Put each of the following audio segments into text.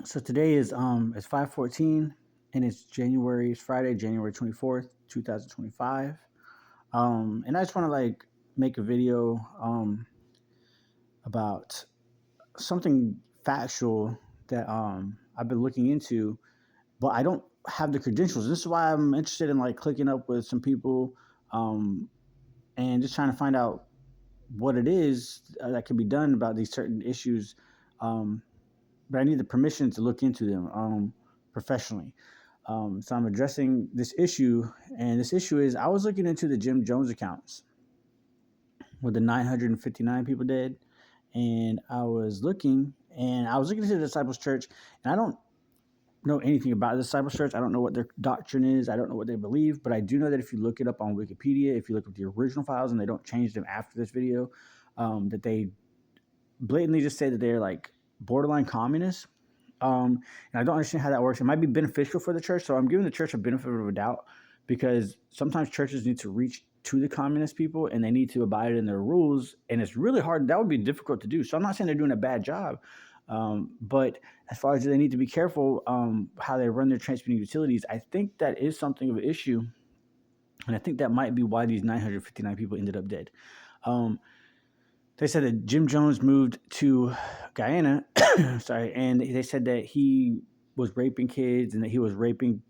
So today is it's 5:14, and it's Friday, January 24th, 2025. And I just want to like make a video about something factual that I've been looking into, but I don't have the credentials. This is why I'm interested in like clicking up with some people um and just trying to find out what it is that can be done about these certain issues. Um, but I need the permission to look into them professionally. So I'm addressing this issue, and this issue is I was looking into the Jim Jones accounts with the 959 people dead, and I was looking into the Disciples Church, and I don't know anything about the Disciples Church. I don't know what their doctrine is. I don't know what they believe, but I do know that if you look it up on Wikipedia, if you look at the original files, and they don't change them after this video, that they blatantly just say that they're like borderline communists. And I don't understand how that works. It might be beneficial for the church, so I'm giving the church a benefit of a doubt because sometimes churches need to reach to the communist people and they need to abide in their rules, and it's really hard. That would be difficult to do. So I'm not saying they're doing a bad job, but as far as they need to be careful how they run their transmitting utilities, I think that is something of an issue, and I think that might be why these 959 people ended up dead. Um, they said that Jim Jones moved to Guyana, sorry, and they said that he was raping kids and that he was raping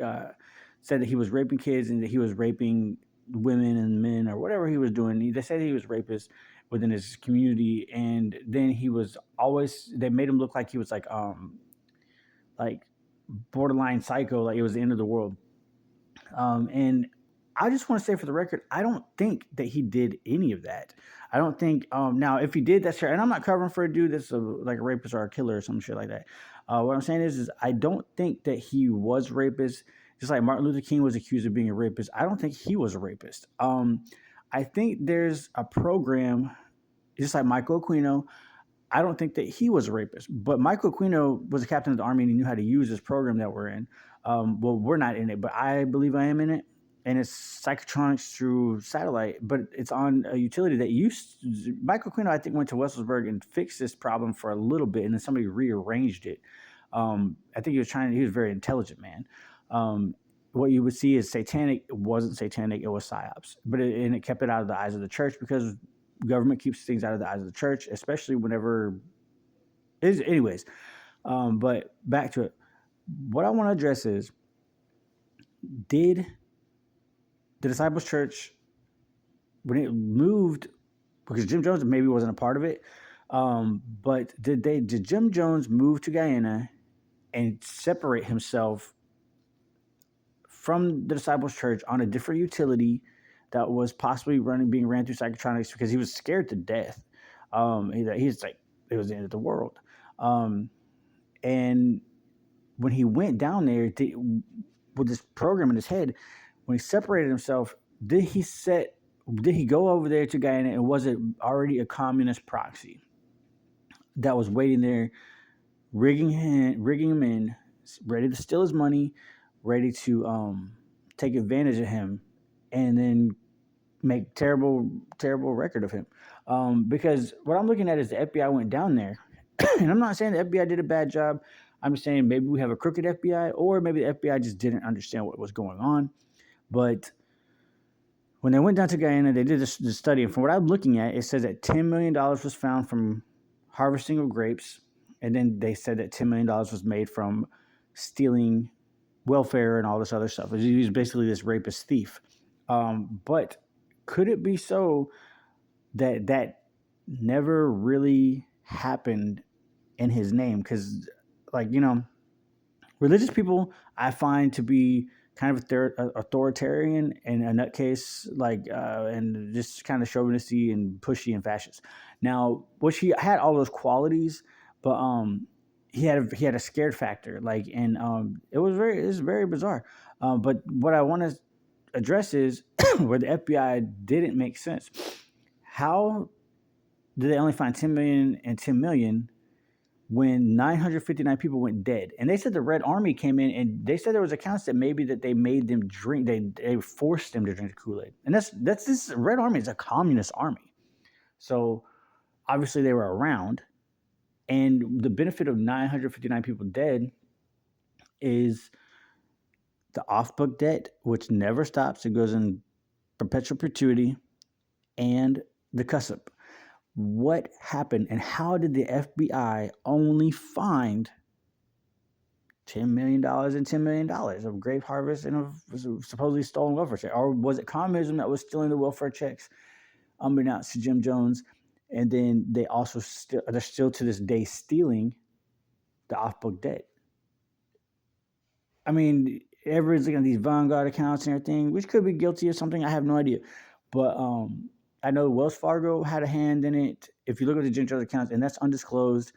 said that he was raping kids and that he was raping women and men or whatever he was doing. They said he was rapist within his community, and then they made him look like he was like borderline psycho, like it was the end of the world. And I just want to say for the record, I don't think that he did any of that. I don't think. Now, if he did, that's fair. And I'm not covering for a dude that's like a rapist or a killer or some shit like that. What I'm saying is I don't think that he was a rapist. Just like Martin Luther King was accused of being a rapist, I don't think he was a rapist. I think there's a program, just like Michael Aquino. I don't think that he was a rapist, but Michael Aquino was a captain of the army and he knew how to use this program that we're in. Well, we're not in it, but I believe I am in it, and it's psychotronics through satellite, but it's on a utility that Michael Aquino, I think, went to Wesselsburg and fixed this problem for a little bit, and then somebody rearranged it. I think he was a very intelligent man. What you would see is satanic. It wasn't satanic, it was psyops, and it kept it out of the eyes of the church because government keeps things out of the eyes of the church, especially whenever is anyways. But back to it. What I want to address is, did the Disciples Church, when it moved, because Jim Jones maybe wasn't a part of it, but did Jim Jones move to Guyana and separate himself from the Disciples Church on a different utility that was possibly being ran through psychotronics because he was scared to death? He's like, it was the end of the world. And when he went down there with this program in his head, when he separated himself, did he go over there to Guyana, and was it already a communist proxy that was waiting there, rigging him in, ready to steal his money, ready to take advantage of him, and then make terrible record of him? Because what I'm looking at is the FBI went down there, and I'm not saying the FBI did a bad job. I'm just saying maybe we have a crooked FBI, or maybe the FBI just didn't understand what was going on. But when they went down to Guyana, they did this study, and from what I'm looking at, it says that $10 million was found from harvesting of grapes, and then they said that $10 million was made from stealing welfare and all this other stuff. He was basically this rapist thief. But could it be so that never really happened in his name? Because, like, religious people I find to be kind of authoritarian and a nutcase, and just kind of chauvinistic and pushy and fascist. Now, which he had all those qualities, but he had a scared factor, and it was very bizarre. But what I want to address is where the FBI didn't make sense. How did they only find 10 million and 10 million when 959 people went dead? And they said the Red Army came in, and they said there was accounts that maybe that they made them drink, they forced them to drink the Kool-Aid. And that's this Red Army is a communist army. So obviously they were around, And the benefit of 959 people dead is the off book debt, which never stops, it goes in perpetual perpetuity, and the cussip. What happened and how did the FBI only find $10 million and $10 million of grave harvest and of supposedly stolen welfare checks? Or was it communism that was stealing the welfare checks, unbeknownst to Jim Jones? And then they also they're still to this day stealing the off book debt. I mean, everyone's looking at these Vanguard accounts and everything, which could be guilty of something. I have no idea. But I know Wells Fargo had a hand in it. If you look at the Jim Jones accounts, and that's undisclosed,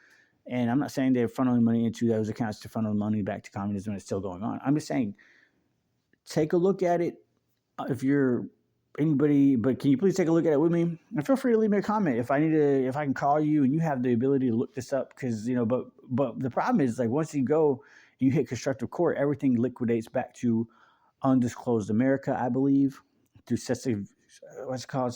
and I'm not saying they're funneling money into those accounts to funnel money back to communism, and it's still going on. I'm just saying, take a look at it. If you're anybody, but can you please take a look at it with me? And feel free to leave me a comment if I can call you and you have the ability to look this up, because but the problem is, like, once you go, you hit constructive court, everything liquidates back to undisclosed America, I believe, through what's called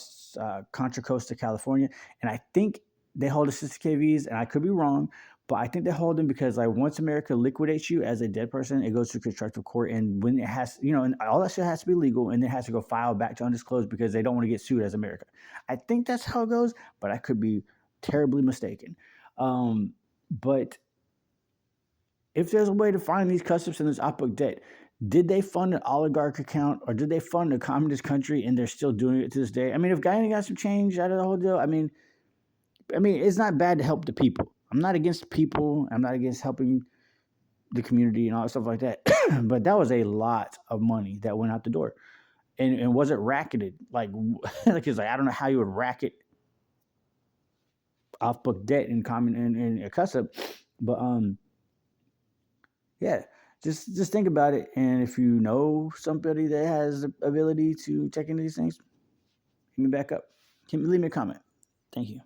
Contra Costa, California, and I think they hold the 60 KVs, and I could be wrong, but I think they hold them because, like, once America liquidates you as a dead person, it goes to constructive court, and when it has, and all that shit has to be legal, and it has to go file back to undisclosed because they don't want to get sued as America. I think that's how it goes, but I could be terribly mistaken. But if there's a way to find these cusps and this output debt, did they fund an oligarch account or did they fund a communist country and they're still doing it to this day? I mean, if Guyana got some change out of the whole deal, I mean, it's not bad to help the people. I'm not against people. I'm not against helping the community and all that stuff like that. But that was a lot of money that went out the door. And was it racketed? Like, it's like, I don't know how you would racket off book debt in a cuss-up. But yeah, just think about it. And if you know somebody that has the ability to check into these things, hit me back up. Leave me a comment. Thank you.